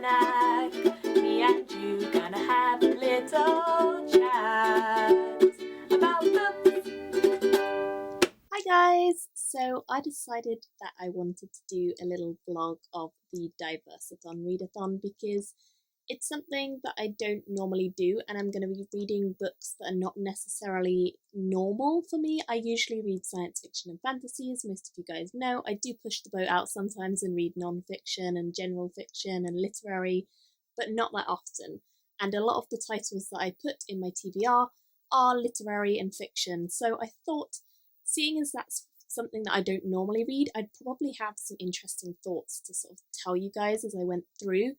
snack. Me and you gonna have a little chat about books. Hi guys! So I decided that I wanted to do a little vlog of the Diverseathon readathon because it's something that I don't normally do, and I'm going to be reading books that are not necessarily normal for me. I usually read science fiction and fantasy, as most of you guys know. I do push the boat out sometimes and read non-fiction and general fiction and literary, but not that often. And a lot of the titles that I put in my TBR are literary and fiction, so I thought, seeing as that's something that I don't normally read, I'd probably have some interesting thoughts to sort of tell you guys as I went through.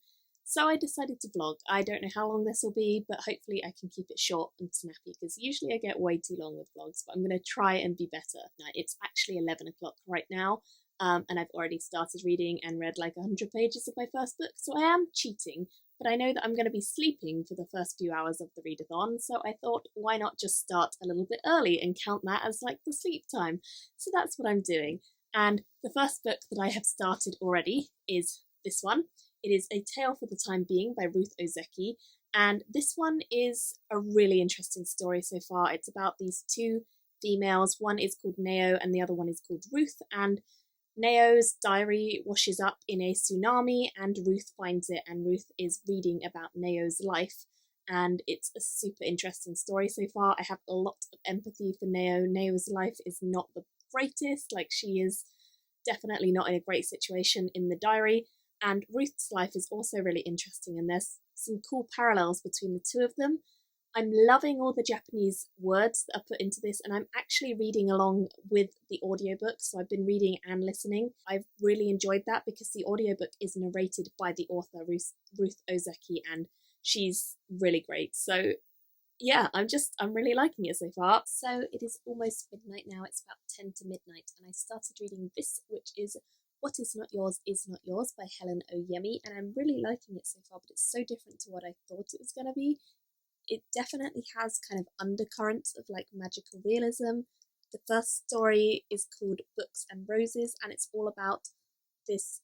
So I decided to vlog. I don't know how long this will be, but hopefully I can keep it short and snappy, because usually I get way too long with vlogs, but I'm going to try and be better. Now, it's actually 11 o'clock right now, and I've already started reading and read like 100 pages of my first book, so I am cheating, but I know that I'm going to be sleeping for the first few hours of the readathon, so I thought, why not just start a little bit early and count that as like the sleep time? So that's what I'm doing. And the first book that I have started already is this one. It is A Tale for the Time Being by Ruth Ozeki, and this one is a really interesting story so far. It's about these two females. One is called Nao and the other one is called Ruth, and Nao's diary washes up in a tsunami and Ruth finds it, and Ruth is reading about Nao's life, and it's a super interesting story so far. I have a lot of empathy for Nao. Nao's life is not the greatest, like she is definitely not in a great situation in the diary, and Ruth's life is also really interesting, and there's some cool parallels between the two of them. I'm loving all the Japanese words that are put into this, and I'm actually reading along with the audiobook, so I've been reading and listening. I've really enjoyed that because the audiobook is narrated by the author, Ruth Ozeki, and she's really great. So yeah, I'm really liking it so far. So it is almost midnight now. It's about 10 to midnight, and I started reading this, which is What Is Not Yours Is Not Yours by Helen Oyemi, and I'm really liking it so far, but it's so different to what I thought it was going to be. It definitely has kind of undercurrents of like magical realism. The first story is called Books and Roses, and it's all about this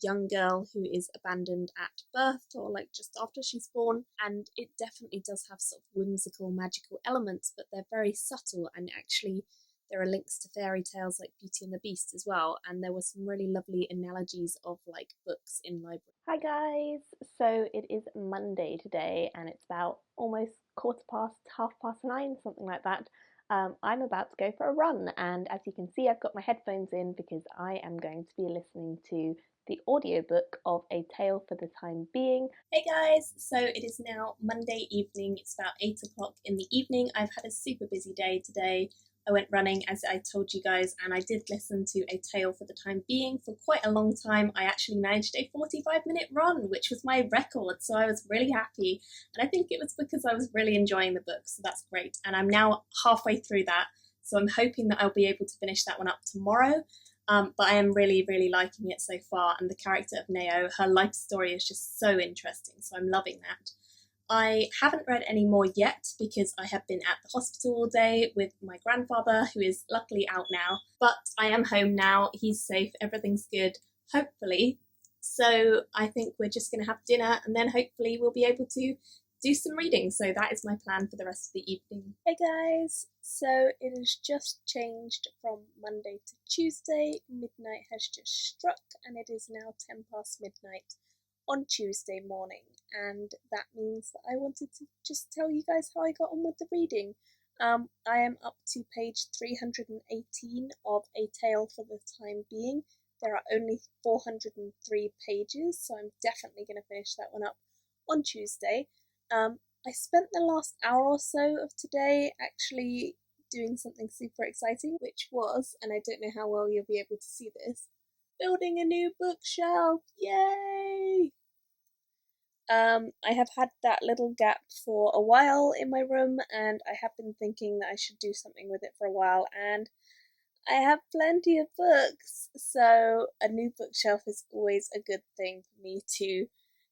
young girl who is abandoned at birth, or like just after she's born, and it definitely does have sort of whimsical magical elements, but they're very subtle, and actually there are links to fairy tales like Beauty and the Beast as well, and there were some really lovely analogies of like books in libraries. Hi guys, so it is Monday today and it's about almost 9:15, something like that. I'm about to go for a run, and as you can see I've got my headphones in because I am going to be listening to the audiobook of A Tale for the Time Being. Hey guys, so it is now Monday evening, it's about 8 o'clock in the evening. I've had a super busy day today. I went running, as I told you guys, and I did listen to A Tale for the Time Being for quite a long time. I actually managed a 45-minute run, which was my record, so I was really happy. And I think it was because I was really enjoying the book, so that's great. And I'm now halfway through that, so I'm hoping that I'll be able to finish that one up tomorrow. But I am really, really liking it so far, and the character of Nao, her life story is just so interesting, so I'm loving that. I haven't read any more yet because I have been at the hospital all day with my grandfather, who is luckily out now, but I am home now, he's safe, everything's good, hopefully. So I think we're just going to have dinner and then hopefully we'll be able to do some reading. So that is my plan for the rest of the evening. Hey guys, so it has just changed from Monday to Tuesday. Midnight has just struck and it is now 10 past midnight on Tuesday morning, and that means that I wanted to just tell you guys how I got on with the reading. I am up to page 318 of A Tale for the Time Being. There are only 403 pages, so I'm definitely going to finish that one up on Tuesday. I spent the last hour or so of today actually doing something super exciting, which was, and I don't know how well you'll be able to see this, building a new bookshelf! Yay! I have had that little gap for a while in my room, and I have been thinking that I should do something with it for a while, and I have plenty of books, so a new bookshelf is always a good thing for me to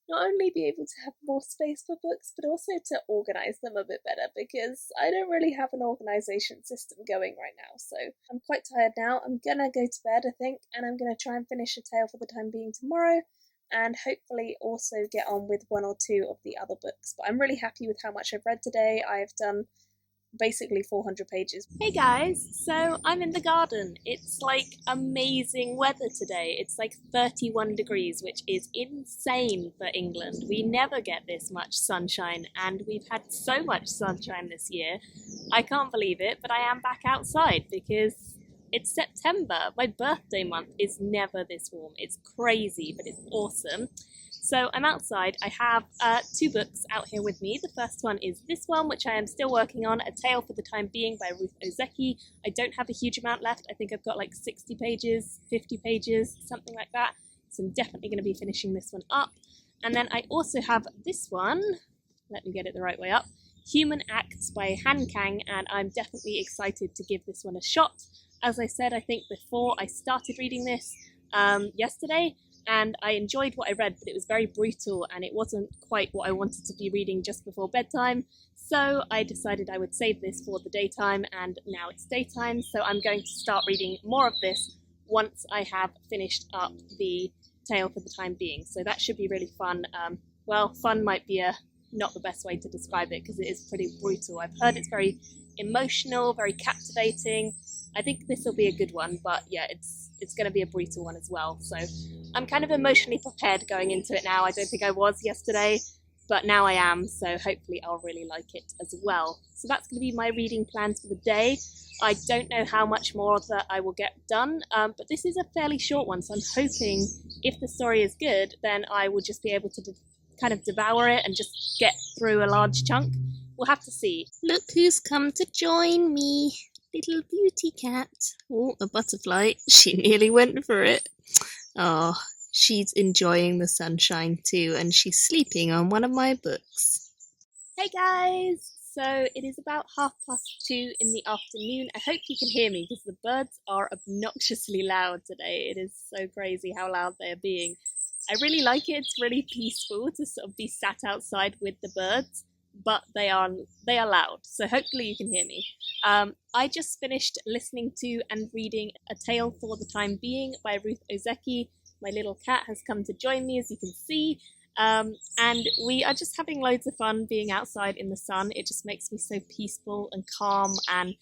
not only be able to have more space for books, but also to organise them a bit better, because I don't really have an organisation system going right now, so I'm quite tired now. I'm gonna go to bed, I think, and I'm gonna try and finish A Tale for the Time Being tomorrow, and hopefully also get on with 1 or 2 of the other books. But I'm really happy with how much I've read today. I've done basically 400 pages. Hey guys, so I'm in the garden. It's like amazing weather today. It's like 31 degrees, which is insane for England. We never get this much sunshine, and we've had so much sunshine this year. I can't believe it, but I am back outside because it's September. My birthday month is never this warm. It's crazy, but it's awesome. So I'm outside. I have 2 books out here with me. The first one is this one, which I am still working on, A Tale for the Time Being by Ruth Ozeki. I don't have a huge amount left. I think I've got like 60 pages, 50 pages, something like that. So I'm definitely going to be finishing this one up. And then I also have this one. Let me get it the right way up. Human Acts by Han Kang, and I'm definitely excited to give this one a shot. As I said, I think before, I started reading this yesterday, and I enjoyed what I read, but it was very brutal and it wasn't quite what I wanted to be reading just before bedtime. So I decided I would save this for the daytime, and now it's daytime, so I'm going to start reading more of this once I have finished up the Tale for the Time Being. So that should be really fun. Well, fun might be not the best way to describe it because it is pretty brutal. I've heard it's very emotional, very captivating. I think this will be a good one, but yeah, it's going to be a brutal one as well. So I'm kind of emotionally prepared going into it now. I don't think I was yesterday, but now I am, so hopefully I'll really like it as well. So that's going to be my reading plans for the day. I don't know how much more that I will get done, but this is a fairly short one, so I'm hoping if the story is good, then I will just be able to kind of devour it and just get through a large chunk. We'll have to see. Look who's come to join me. Little beauty cat. Oh, a butterfly. She nearly went for it. Oh, she's enjoying the sunshine too, and she's sleeping on one of my books. Hey guys! So it is about 2:30 in the afternoon. I hope you can hear me because the birds are obnoxiously loud today. It is so crazy how loud they are being. I really like it. It's really peaceful to sort of be sat outside with the birds, but they are loud, so hopefully you can hear me. I just finished listening to and reading A Tale for the Time Being by Ruth Ozeki. My little cat has come to join me, as you can see, and we are just having loads of fun being outside in the sun. It just makes me so peaceful and calm, and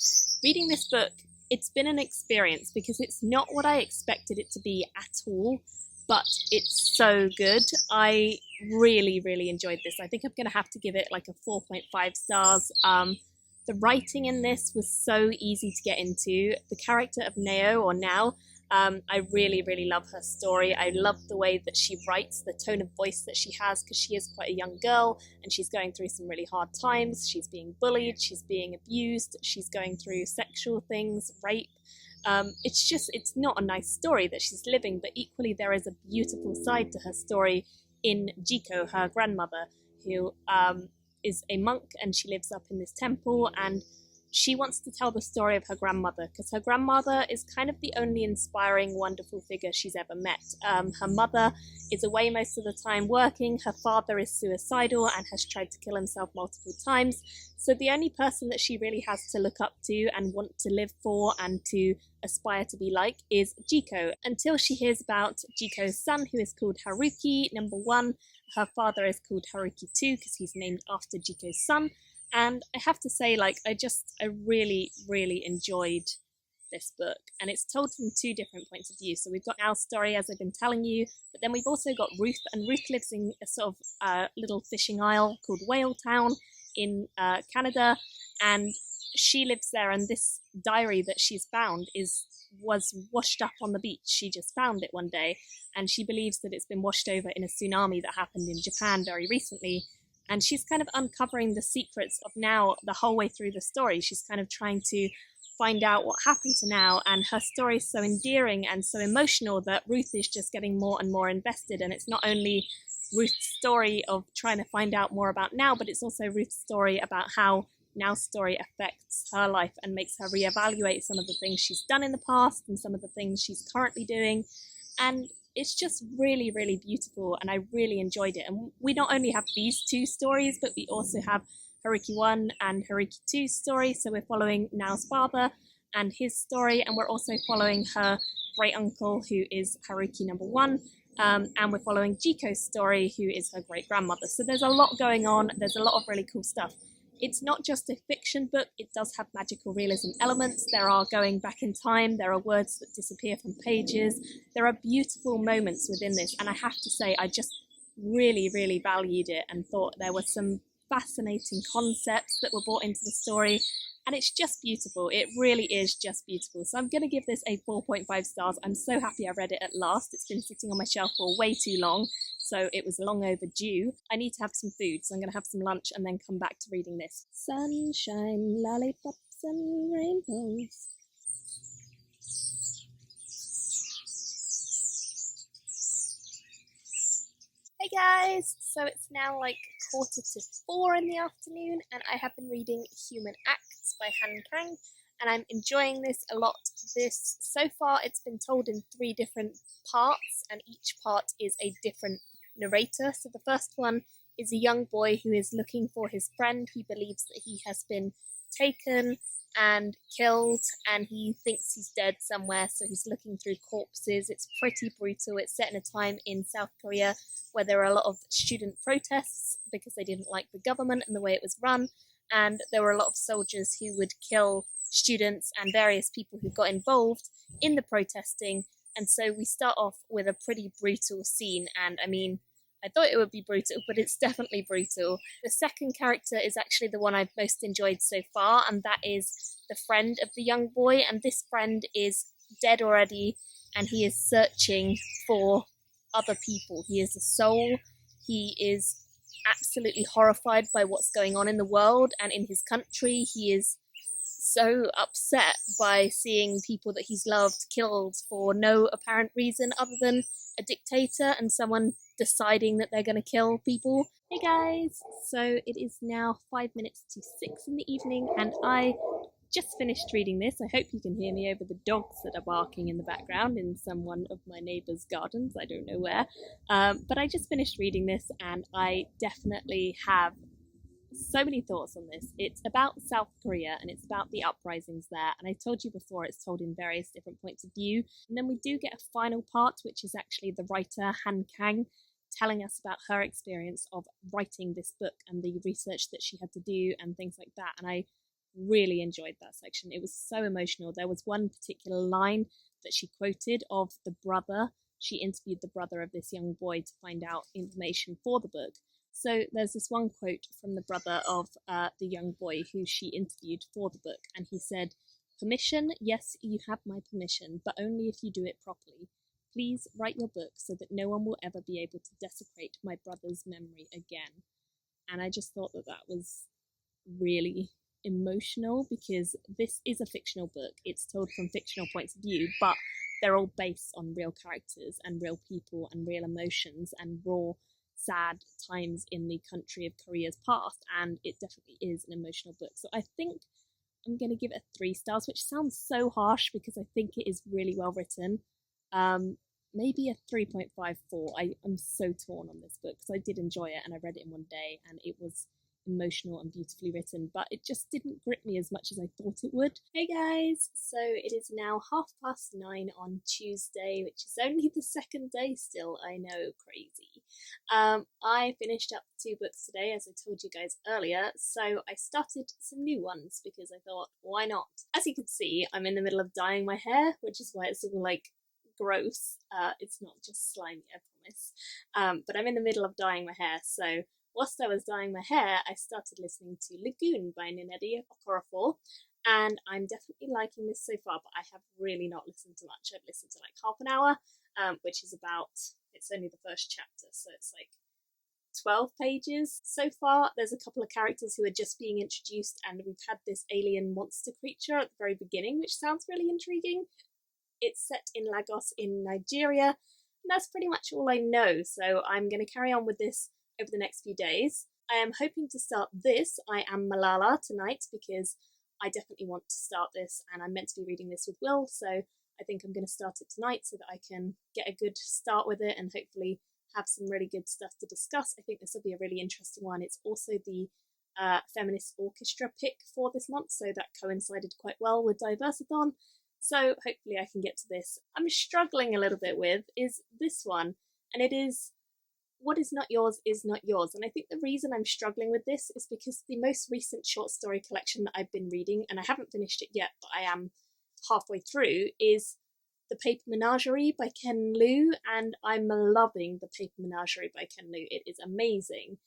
reading this book, it's been an experience because it's not what I expected it to be at all. But it's so good. I really, really enjoyed this. I think I'm going to have to give it like a 4.5 stars. The writing in this was so easy to get into. The character of Now, I really, really love her story. I love the way that she writes, the tone of voice that she has, because she is quite a young girl and she's going through some really hard times. She's being bullied, she's being abused, she's going through sexual things, rape. It's not a nice story that she's living, but equally there is a beautiful side to her story in Jiko, her grandmother, who is a monk, and she lives up in this temple, and she wants to tell the story of her grandmother because her grandmother is kind of the only inspiring, wonderful figure she's ever met. Her mother is away most of the time working, her father is suicidal and has tried to kill himself multiple times, so the only person that she really has to look up to and want to live for and to aspire to be like is Jiko, until she hears about Jiko's son, who is called Haruki, number 1. Her father is called Haruki 2 because he's named after Jiko's son. And I have to say, like, I really, really enjoyed this book. And it's told from 2 different points of view. So we've got our story, as I've been telling you, but then we've also got Ruth. And Ruth lives in a sort of little fishing isle called Whale Town in Canada. And she lives there, and this diary that she's found was washed up on the beach. She just found it one day, and she believes that it's been washed over in a tsunami that happened in Japan very recently. And she's kind of uncovering the secrets of Now the whole way through the story. She's kind of trying to find out what happened to Now, and her story is so endearing and so emotional that Ruth is just getting more and more invested. And it's not only Ruth's story of trying to find out more about Now, but it's also Ruth's story about how Now's story affects her life and makes her reevaluate some of the things she's done in the past and some of the things she's currently doing. And it's just really, really beautiful, and I really enjoyed it. And we not only have these 2 stories, but we also have Haruki 1 and Haruki 2's story. So we're following Nao's father and his story, and we're also following her great uncle, who is Haruki number 1, and we're following Jiko's story, who is her great grandmother. So there's a lot going on. There's a lot of really cool stuff. It's not just a fiction book. It does have magical realism elements. There are going back in time. There are words that disappear from pages. There are beautiful moments within this, and I have to say, I just really, really valued it and thought there were some fascinating concepts that were brought into the story, and it's just beautiful. It really is just beautiful. So I'm going to give this a 4.5 stars. I'm so happy I read it at last. It's been sitting on my shelf for way too long, so it was long overdue. I need to have some food, so I'm going to have some lunch and then come back to reading this. Sunshine, lollipops and rainbows. Hey guys! So it's now like 3:45 in the afternoon, and I have been reading Human Acts by Han Kang, and I'm enjoying this a lot. So far, it's been told in 3 different parts, and each part is a different narrator. So the first one is a young boy who is looking for his friend. He believes that he has been taken and killed, and he thinks he's dead somewhere, so he's looking through corpses. It's pretty brutal. It's set in a time in South Korea where there were a lot of student protests because they didn't like the government and the way it was run, and there were a lot of soldiers who would kill students and various people who got involved in the protesting. And so we start off with a pretty brutal scene, and I mean, I thought it would be brutal, but it's definitely brutal. The second character is actually the one I've most enjoyed so far, and that is the friend of the young boy, and this friend is dead already, and he is searching for other people. He is a soul. He is absolutely horrified by what's going on in the world and in his country. He is so upset by seeing people that he's loved killed for no apparent reason other than a dictator and someone deciding that they're going to kill people. Hey guys! So it is now 6 in the evening, and I just finished reading this. I hope you can hear me over the dogs that are barking in the background in one of my neighbour's gardens. I don't know where. But I just finished reading this, and I definitely have so many thoughts on this. It's about South Korea, and it's about the uprisings there. And I told you before, it's told in various different points of view. And then we do get a final part, which is actually the writer Han Kang telling us about her experience of writing this book and the research that she had to do and things like that. And I really enjoyed that section. It was so emotional. There was one particular line that she quoted of the brother. She interviewed the brother of this young boy to find out information for the book. So there's this one quote from the brother of the young boy who she interviewed for the book, and he said, "Permission? Yes, you have my permission, but only if you do it properly. Please write your book so that no one will ever be able to desecrate my brother's memory again." And I just thought that that was really emotional, because this is a fictional book. It's told from fictional points of view, but they're all based on real characters and real people and real emotions and raw, sad times in the country of Korea's past, and it definitely is an emotional book. So I think I'm going to give it a 3 stars, which sounds so harsh because I think it is really well written. Maybe a 3.54. I'm so torn on this book because I did enjoy it and I read it in one day and it was emotional and beautifully written, but it just didn't grip me as much as I thought it would. Hey guys, so it is now 9:30 on Tuesday, which is only the 2nd day still. I know, crazy. I finished up 2 books today, as I told you guys earlier, so I started some new ones because I thought, why not? As you can see, I'm in the middle of dyeing my hair, which is why it's all like gross. It's not just slimy, I promise. But I'm in the middle of dyeing my hair, so whilst I was dyeing my hair, I started listening to Lagoon by Nnedi Okorafor, and I'm definitely liking this so far, but I have really not listened to much. I've listened to like half an hour, which is it's only the first chapter, so it's like 12 pages so far. There's a couple of characters who are just being introduced, and we've had this alien monster creature at the very beginning, which sounds really intriguing. It's set in Lagos in Nigeria, and that's pretty much all I know, so I'm going to carry on with this over the next few days. I am hoping to start this, I Am Malala, tonight, because I definitely want to start this, and I'm meant to be reading this with Will, so I think I'm going to start it tonight so that I can get a good start with it and hopefully have some really good stuff to discuss. I think this will be a really interesting one. It's also the feminist orchestra pick for this month, so that coincided quite well with Diverseathon. So hopefully I can get to this. I'm struggling a little bit with is this one, and it is What Is Not Yours Is Not Yours. And I think the reason I'm struggling with this is because the most recent short story collection that I've been reading, and I haven't finished it yet, but I am halfway through, is The Paper Menagerie by Ken Liu, and I'm loving The Paper Menagerie by Ken Liu. It is amazing.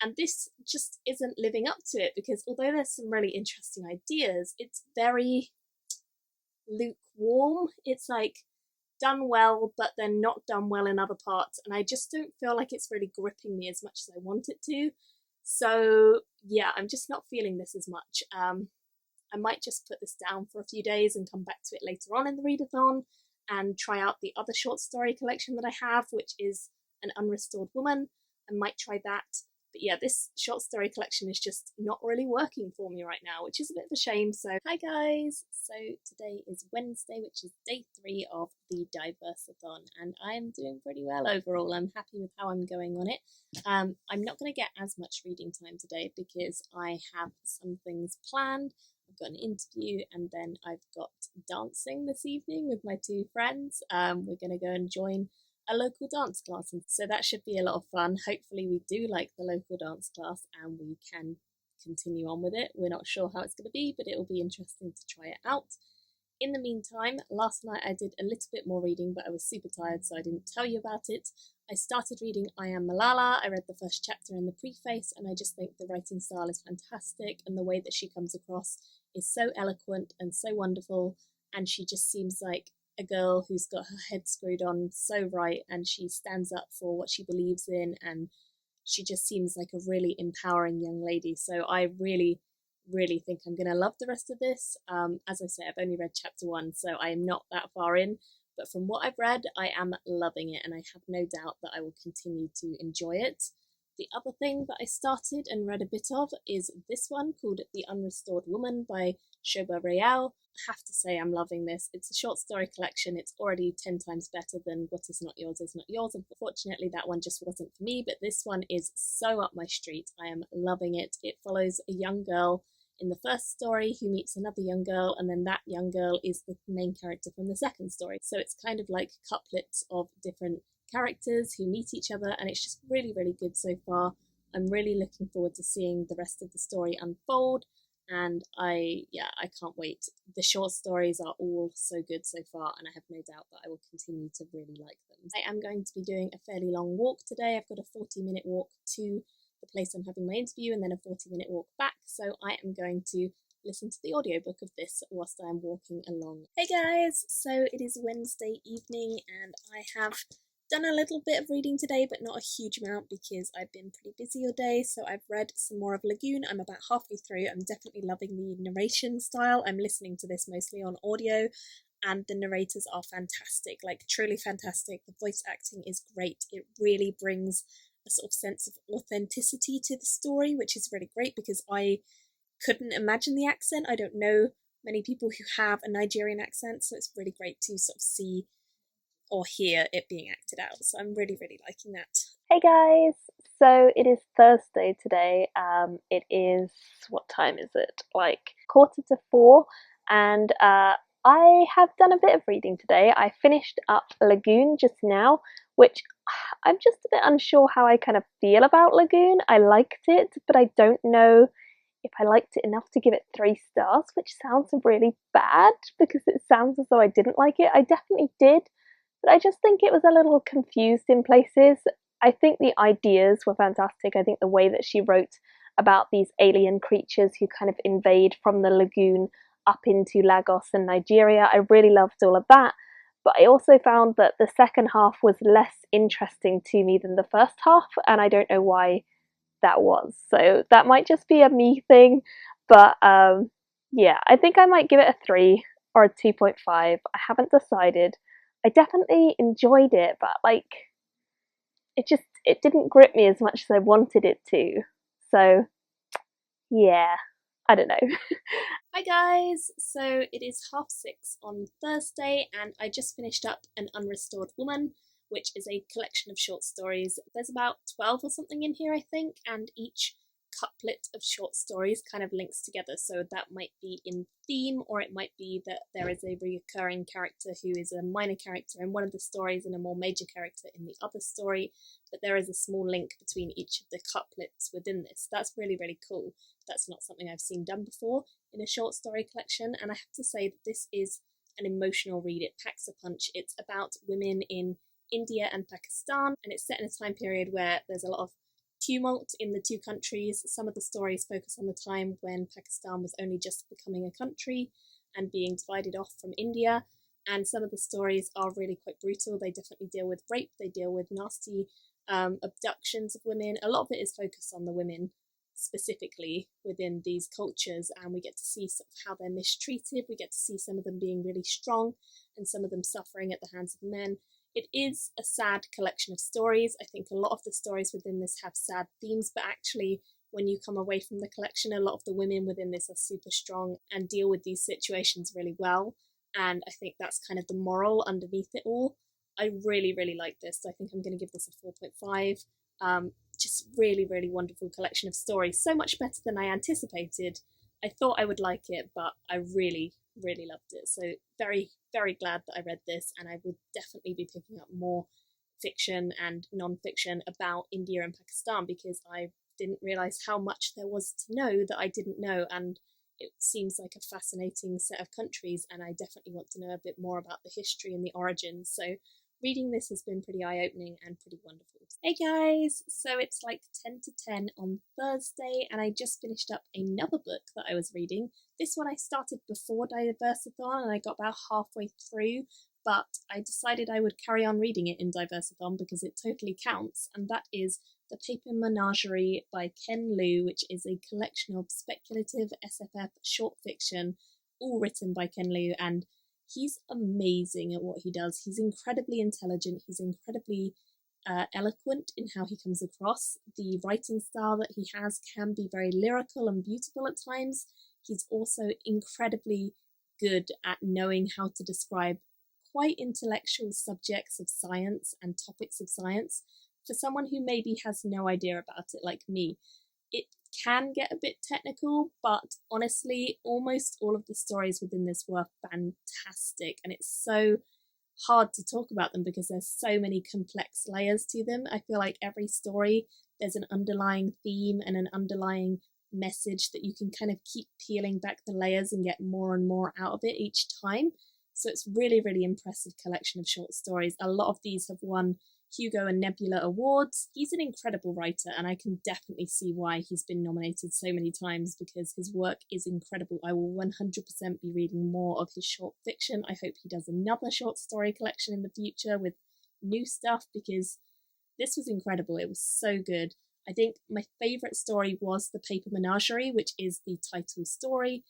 And this just isn't living up to it, because although there's some really interesting ideas, it's very lukewarm. It's like done well, but then not done well in other parts, and I just don't feel like it's really gripping me as much as I want it to. So yeah, I'm just not feeling this as much. I might just put this down for a few days and come back to it later on in the readathon and try out the other short story collection that I have, which is An Unrestored Woman. I might try that. But yeah, this short story collection is just not really working for me right now, which is a bit of a shame. So hi guys! So today is Wednesday, which is day 3 of the Diverseathon, and I am doing pretty well overall. I'm happy with how I'm going on it. I'm not going to get as much reading time today because I have some things planned. I've got an interview, and then I've got dancing this evening with my 2 friends. We're going to go and join a local dance class, and so that should be a lot of fun. Hopefully we do like the local dance class and we can continue on with it. We're not sure how it's going to be, but it will be interesting to try it out. In the meantime, last night I did a little bit more reading, but I was super tired, so I didn't tell you about it. I started reading I Am Malala. I read the first chapter and the preface, and I just think the writing style is fantastic, and the way that she comes across is so eloquent and so wonderful, and she just seems like a girl who's got her head screwed on so right, and she stands up for what she believes in, and she just seems like a really empowering young lady. So I really think I'm going to love the rest of this. As I say, I've only read chapter 1, so I am not that far in, but from what I've read, I am loving it, and I have no doubt that I will continue to enjoy it. The other thing that I started and read a bit of is this one called The Unrestored Woman by Shoba Real. I have to say I'm loving this. It's a short story collection. It's already 10 times better than What Is Not Yours Is Not Yours. Unfortunately, that one just wasn't for me, but this one is so up my street. I am loving it. It follows a young girl in the first story who meets another young girl, and then that young girl is the main character from the second story. So it's kind of like couplets of different characters who meet each other, and it's just really good so far. I'm really looking forward to seeing the rest of the story unfold, and I can't wait. The short stories are all so good so far, and I have no doubt that I will continue to really like them. I am going to be doing a fairly long walk today. I've got a 40-minute walk to the place I'm having my interview, and then a 40-minute walk back, so I am going to listen to the audiobook of this whilst I'm walking along. Hey guys! So it is Wednesday evening, and I have done a little bit of reading today, but not a huge amount because I've been pretty busy all day. So I've read some more of Lagoon. I'm about halfway through. I'm definitely loving the narration style. I'm listening to this mostly on audio, and the narrators are fantastic, like truly fantastic. The voice acting is great. It really brings a sort of sense of authenticity to the story, which is really great because I couldn't imagine the accent. I don't know many people who have a Nigerian accent, so it's really great to sort of see or hear it being acted out. So I'm really liking that. Hey guys! So it is Thursday today. It is, what time is it? Like 3:45, and I have done a bit of reading today. I finished up Lagoon just now, which I'm just a bit unsure how I kind of feel about Lagoon. I liked it, but I don't know if I liked it enough to give it 3 stars, which sounds really bad because it sounds as though I didn't like it. I definitely did, but I just think it was a little confused in places. I think the ideas were fantastic. I think the way that she wrote about these alien creatures who kind of invade from the lagoon up into Lagos and Nigeria, I really loved all of that. But I also found that the second half was less interesting to me than the first half, and I don't know why that was. So that might just be a me thing, but yeah, I think I might give it a 3 or a 2.5. I haven't decided. I definitely enjoyed it, but like it didn't grip me as much as I wanted it to. So yeah, I don't know. Hi guys! So it is 6:30 on Thursday, and I just finished up An Unrestored Woman, which is a collection of short stories. There's about 12 or something in here, I think, and each couplet of short stories kind of links together. So that might be in theme, or it might be that there is a recurring character who is a minor character in one of the stories and a more major character in the other story, but there is a small link between each of the couplets within this. That's really, really cool. That's not something I've seen done before in a short story collection, and I have to say that this is an emotional read. It packs a punch. It's about women in India and Pakistan, and it's set in a time period where there's a lot of tumult in the two countries. Some of the stories focus on the time when Pakistan was only just becoming a country and being divided off from India, and some of the stories are really quite brutal. They definitely deal with rape, they deal with nasty abductions of women. A lot of it is focused on the women specifically within these cultures, and we get to see sort of how they're mistreated. We get to see some of them being really strong and some of them suffering at the hands of men. It is a sad collection of stories. I think a lot of the stories within this have sad themes, but actually when you come away from the collection, a lot of the women within this are super strong and deal with these situations really well, and I think that's kind of the moral underneath it all. I really, really like this. I think I'm going to give this a 4.5. Just really, really wonderful collection of stories. So much better than I anticipated. I thought I would like it, but I really, really loved it. So very, very glad that I read this, and I will definitely be picking up more fiction and non-fiction about India and Pakistan, because I didn't realise how much there was to know that I didn't know, and it seems like a fascinating set of countries, and I definitely want to know a bit more about the history and the origins. So reading this has been pretty eye-opening and pretty wonderful. Hey guys, so it's like 10 to 10 on Thursday, and I just finished up another book that I was reading. This one I started before Diverseathon, and I got about halfway through, but I decided I would carry on reading it in Diverseathon because it totally counts, and that is The Paper Menagerie by Ken Liu, which is a collection of speculative SFF short fiction, all written by Ken Liu, and he's amazing at what he does. He's incredibly intelligent, he's incredibly eloquent in how he comes across. The writing style that he has can be very lyrical and beautiful at times. He's also incredibly good at knowing how to describe quite intellectual subjects of science and topics of science. For someone who maybe has no idea about it like me, it can get a bit technical, but honestly, almost all of the stories within this were fantastic, and it's so hard to talk about them because there's so many complex layers to them. I feel like every story, there's an underlying theme and an underlying message that you can kind of keep peeling back the layers and get more and more out of it each time. So it's really, really impressive collection of short stories. A lot of these have won Hugo and Nebula awards. He's an incredible writer, and I can definitely see why he's been nominated so many times, because his work is incredible. I will 100% be reading more of his short fiction. I hope he does another short story collection in the future with new stuff, because this was incredible. It was so good. I think my favourite story was The Paper Menagerie, which is the title story.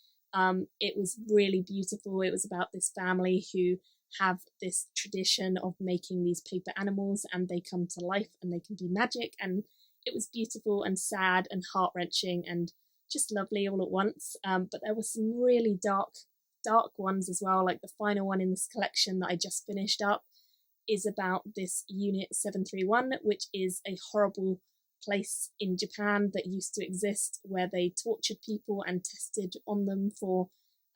It was really beautiful. It was about this family who have this tradition of making these paper animals, and they come to life and they can do magic, and it was beautiful and sad and heart-wrenching and just lovely all at once. But there were some really dark ones as well. Like the final one in this collection that I just finished up is about this Unit 731, which is a horrible place in Japan that used to exist where they tortured people and tested on them for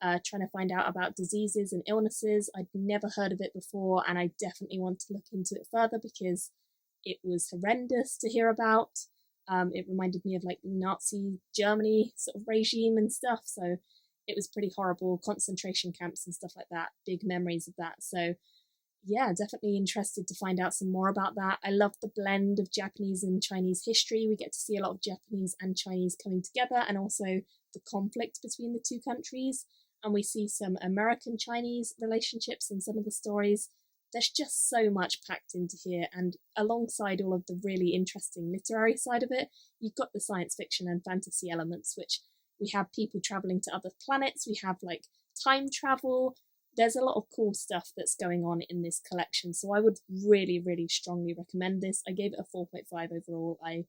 trying to find out about diseases and illnesses. I'd never heard of it before, and I definitely want to look into it further because it was horrendous to hear about. It reminded me of like Nazi Germany sort of regime and stuff, so it was pretty horrible. Concentration camps and stuff like that, big memories of that. So yeah, definitely interested to find out some more about that. I love the blend of Japanese and Chinese history. We get to see a lot of Japanese and Chinese coming together, and also the conflict between the two countries. And we see some American-Chinese relationships in some of the stories. There's just so much packed into here, and alongside all of the really interesting literary side of it, you've got the science fiction and fantasy elements, which we have people travelling to other planets, we have like time travel. There's a lot of cool stuff that's going on in this collection, so I would really, really strongly recommend this. I gave it a 4.5 overall. I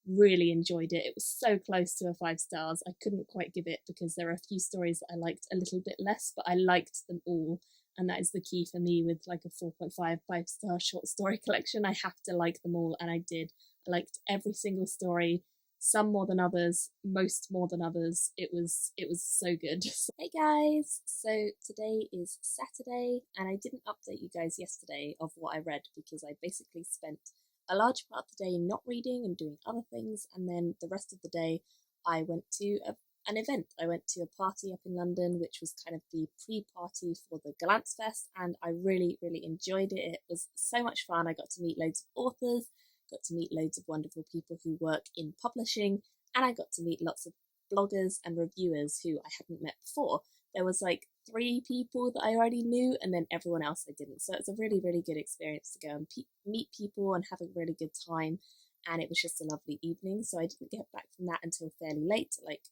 really enjoyed it. It was so close to a 5 stars. I couldn't quite give it because there are a few stories that I liked a little bit less, but I liked them all, and that is the key for me with like a 4.5 5-star short story collection. I have to like them all, and I did. I liked every single story Some more than others, most more than others. It was so good. Hey guys, so today is Saturday, and I didn't update you guys yesterday of what I read because I basically spent a large part of the day not reading and doing other things, and then the rest of the day I went to an event. I went to a party up in London, which was kind of the pre-party for the Fest, and I really, really enjoyed it. It was so much fun. I got to meet loads of authors, got to meet loads of wonderful people who work in publishing, and I got to meet lots of bloggers and reviewers who I hadn't met before. There was like 3 people that I already knew, and then everyone else I didn't. So it's a really, really good experience to go and meet people and have a really good time. And it was just a lovely evening. So I didn't get back from that until fairly late, like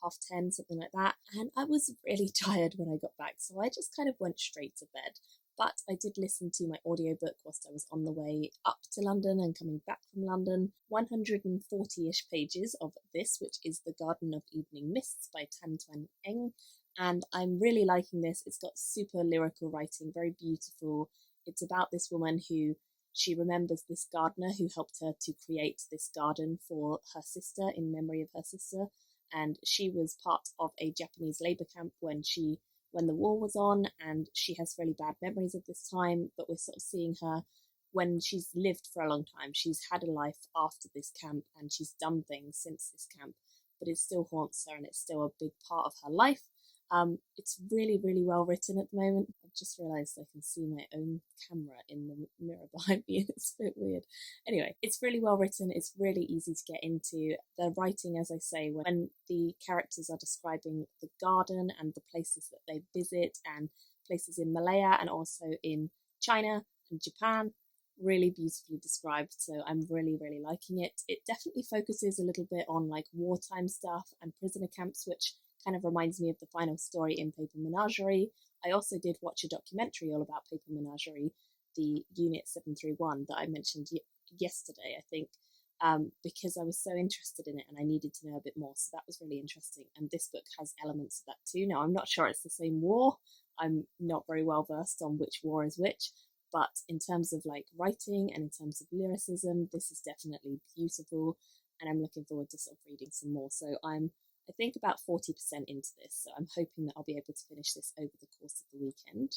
10:30, something like that. And I was really tired when I got back, so I just kind of went straight to bed. But I did listen to my audiobook whilst I was on the way up to London and coming back from London. 140-ish pages of this, which is The Garden of Evening Mists by Tan Tuan Eng. And I'm really liking this. It's got super lyrical writing, very beautiful. It's about this woman who she remembers this gardener who helped her to create this garden for her sister in memory of her sister. And she was part of a Japanese labor camp when the war was on, and she has really bad memories of this time, but we're sort of seeing her when she's lived for a long time. She's had a life after this camp, and she's done things since this camp, but it still haunts her, and it's still a big part of her life. It's really, really well written at the moment. I've just realised I can see my own camera in the mirror behind me, and it's a bit weird. Anyway, it's really well written. It's really easy to get into. The writing, as I say, when the characters are describing the garden and the places that they visit, and places in Malaya and also in China and Japan, really beautifully described. So I'm really, really liking it. It definitely focuses a little bit on like wartime stuff and prisoner camps, which kind of reminds me of the final story in Paper Menagerie. I also did watch a documentary all about Paper Menagerie, the Unit 731 that I mentioned yesterday, I think, because I was so interested in it and I needed to know a bit more. So that was really interesting. And this book has elements of that too. Now, I'm not sure it's the same war. I'm not very well versed on which war is which. But in terms of like writing and in terms of lyricism, this is definitely beautiful. And I'm looking forward to sort of reading some more. So I think about 40% into this, so I'm hoping that I'll be able to finish this over the course of the weekend.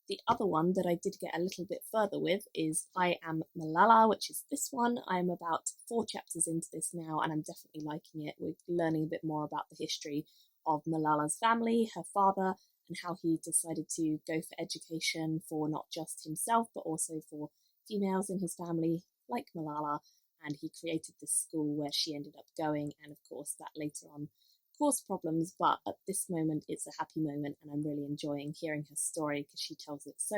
The other one that I did get a little bit further with is I Am Malala, which is this one. I'm about 4 chapters into this now, and I'm definitely liking it. We're learning a bit more about the history of Malala's family, her father, and how he decided to go for education for not just himself, but also for females in his family, like Malala. And he created this school where she ended up going, and of course that later on caused problems, but at this moment it's a happy moment, and I'm really enjoying hearing her story because she tells it so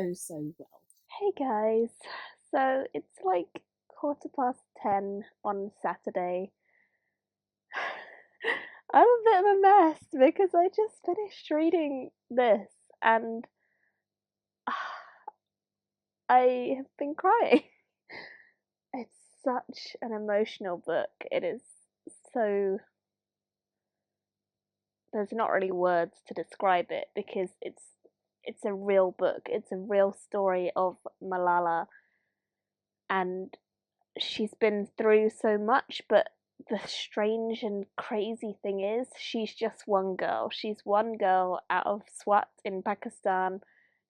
well. Hey guys, so it's like 10:15 on Saturday. I'm a bit of a mess because I just finished reading this and I have been crying. It's such an emotional book. It is so. There's not really words to describe it because it's a real book. It's a real story of Malala, and she's been through so much, but the strange and crazy thing is she's just one girl. She's one girl out of Swat in Pakistan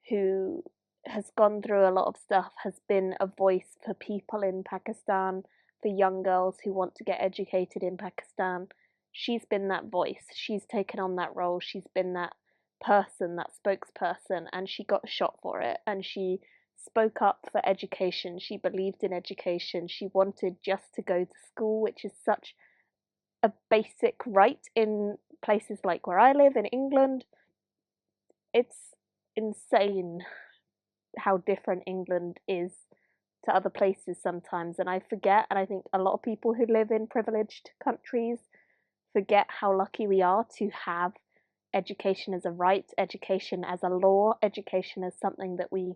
who has gone through a lot of stuff, has been a voice for people in Pakistan, for young girls who want to get educated in Pakistan. She's been that voice. She's taken on that role. She's been that person, that spokesperson, and she got shot for it. And she spoke up for education. She believed in education. She wanted just to go to school, which is such a basic right in places like where I live in England. It's insane how different England is to other places sometimes, and I forget, and I think a lot of people who live in privileged countries forget how lucky we are to have education as a right, education as a law, education as something that we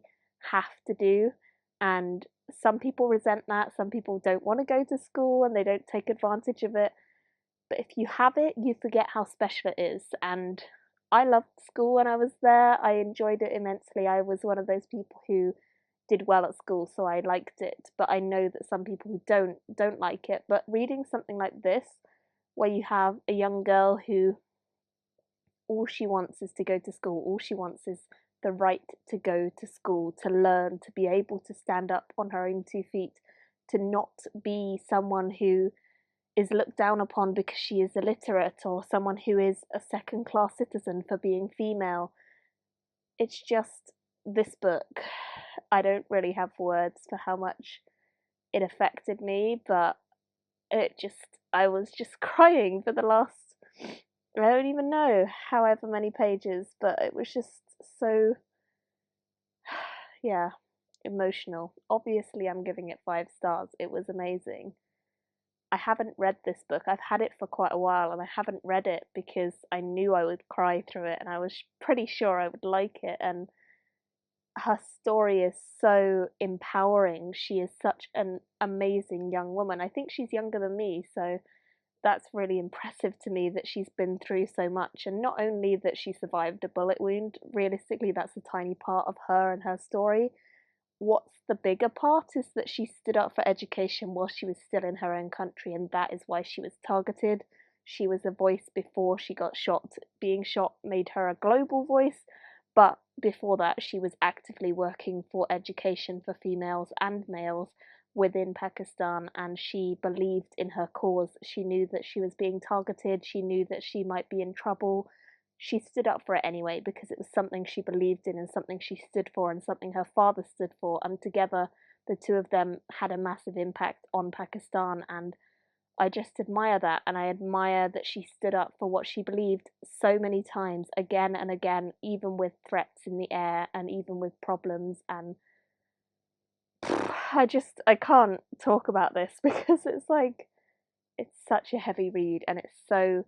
have to do. And some people resent that, some people don't want to go to school and they don't take advantage of it. But if you have it, you forget how special it is. And I loved school when I was there. I enjoyed it immensely. I was one of those people who did well at school, so I liked it. But I know that some people who don't like it. But reading something like this, where you have a young girl who all she wants is to go to school, all she wants is the right to go to school, to learn, to be able to stand up on her own 2 feet, to not be someone who is looked down upon because she is illiterate or someone who is a second class citizen for being female. It's just this book. I don't really have words for how much it affected me, but I was just crying for the last, I don't even know, however many pages, but it was just so, yeah, emotional. Obviously, I'm giving it 5 stars. It was amazing. I haven't read this book. I've had it for quite a while and I haven't read it because I knew I would cry through it and I was pretty sure I would like it. And her story is so empowering. She is such an amazing young woman. I think she's younger than me, so that's really impressive to me that she's been through so much. And not only that she survived a bullet wound, realistically, that's a tiny part of her and her story. What's the bigger part is that she stood up for education while she was still in her own country, and that is why she was targeted. She was a voice before she got shot. Being shot made her a global voice, but before that, she was actively working for education for females and males within Pakistan, and she believed in her cause. She knew that she was being targeted, she knew that she might be in trouble. She stood up for it anyway because it was something she believed in and something she stood for and something her father stood for, and together the two of them had a massive impact on Pakistan. And I just admire that, and I admire that she stood up for what she believed so many times, again and again, even with threats in the air and even with problems. And I can't talk about this because it's such a heavy read and it's so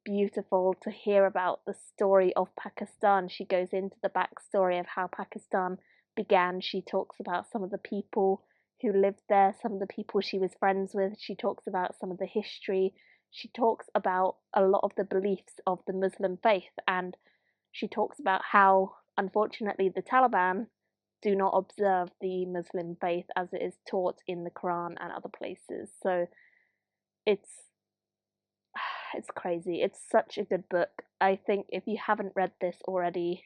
beautiful to hear about the story of Pakistan. She goes into the backstory of how Pakistan began. She talks about some of the people who lived there, some of the people she was friends with. She talks about some of the history. She talks about a lot of the beliefs of the Muslim faith, and she talks about how, unfortunately, the Taliban do not observe the Muslim faith as it is taught in the Quran and other places. So it's it's crazy. It's such a good book. I think if you haven't read this already,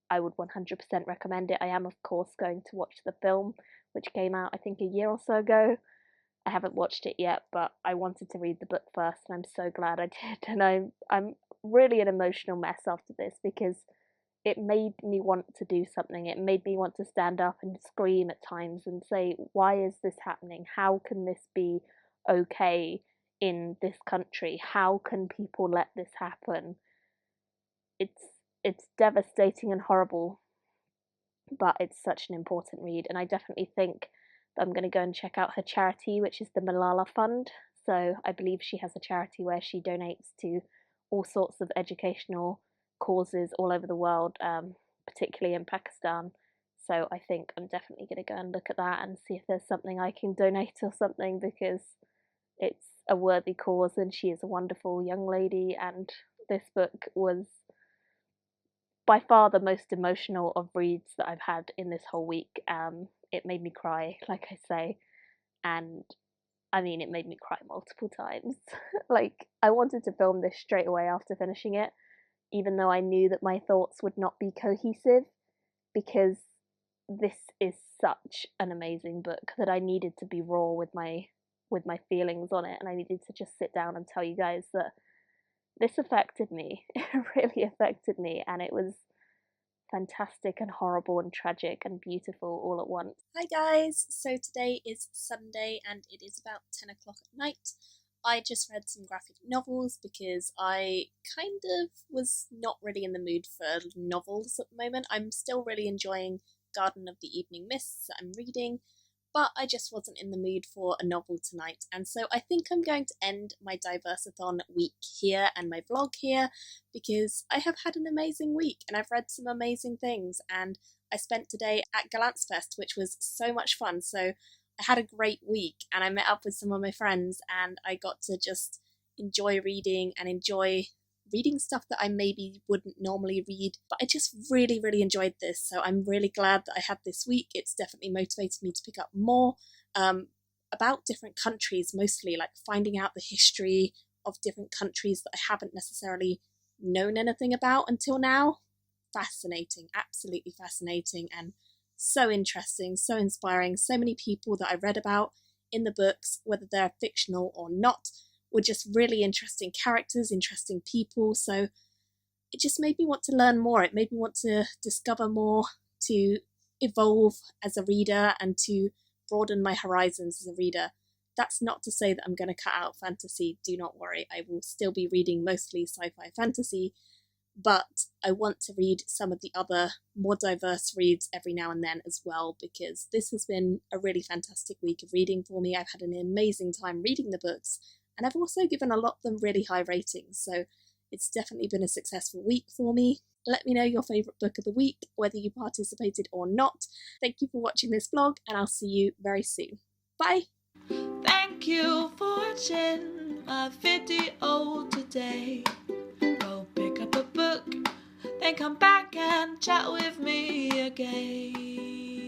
I would 100% recommend it. I am, of course, going to watch the film, which came out, I think, a year or so ago. I haven't watched it yet, but I wanted to read the book first, and I'm so glad I did. And I'm really an emotional mess after this because it made me want to do something. It made me want to stand up and scream at times and say, why is this happening? How can this be okay in this country? How can people let this happen? It's it's devastating and horrible, but it's such an important read, and I definitely think that I'm going to go and check out her charity, which is the Malala Fund. So I believe she has a charity where she donates to all sorts of educational causes all over the world, particularly in Pakistan. So I think I'm definitely going to go and look at that and see if there's something I can donate or something, because it's a worthy cause and she is a wonderful young lady. And this book was by far the most emotional of reads that I've had in this whole week. It made me cry, like I say, and I mean, it made me cry multiple times. Like, I wanted to film this straight away after finishing it, even though I knew that my thoughts would not be cohesive, because this is such an amazing book that I needed to be raw with my feelings on it, and I needed to just sit down and tell you guys that this affected me. It really affected me, and it was fantastic and horrible and tragic and beautiful all at once. Hi guys, so today is Sunday and it is about 10 o'clock at night. I just read some graphic novels because I kind of was not really in the mood for novels at the moment. I'm still really enjoying Garden of the Evening Mists that I'm reading, but I just wasn't in the mood for a novel tonight. And so I think I'm going to end my Diverseathon week here and my vlog here, because I have had an amazing week and I've read some amazing things, and I spent today at Fest, which was so much fun. So I had a great week and I met up with some of my friends and I got to just enjoy reading and enjoy reading stuff that I maybe wouldn't normally read, but I just really, really enjoyed this. So I'm really glad that I had this week. It's definitely motivated me to pick up more about different countries, mostly like finding out the history of different countries that I haven't necessarily known anything about until now. Fascinating, absolutely fascinating, and so interesting, so inspiring. So many people that I read about in the books, whether they're fictional or not, were just really interesting characters, interesting people. So it just made me want to learn more. It made me want to discover more, to evolve as a reader, and to broaden my horizons as a reader. That's not to say that I'm going to cut out fantasy. Do not worry. I will still be reading mostly sci-fi fantasy, but I want to read some of the other more diverse reads every now and then as well, because this has been a really fantastic week of reading for me. I've had an amazing time reading the books, and I've also given a lot of them really high ratings, so it's definitely been a successful week for me. Let me know your favourite book of the week, whether you participated or not. Thank you for watching this vlog, and I'll see you very soon. Bye! Thank you for watching my video today. Go pick up a book, then come back and chat with me again.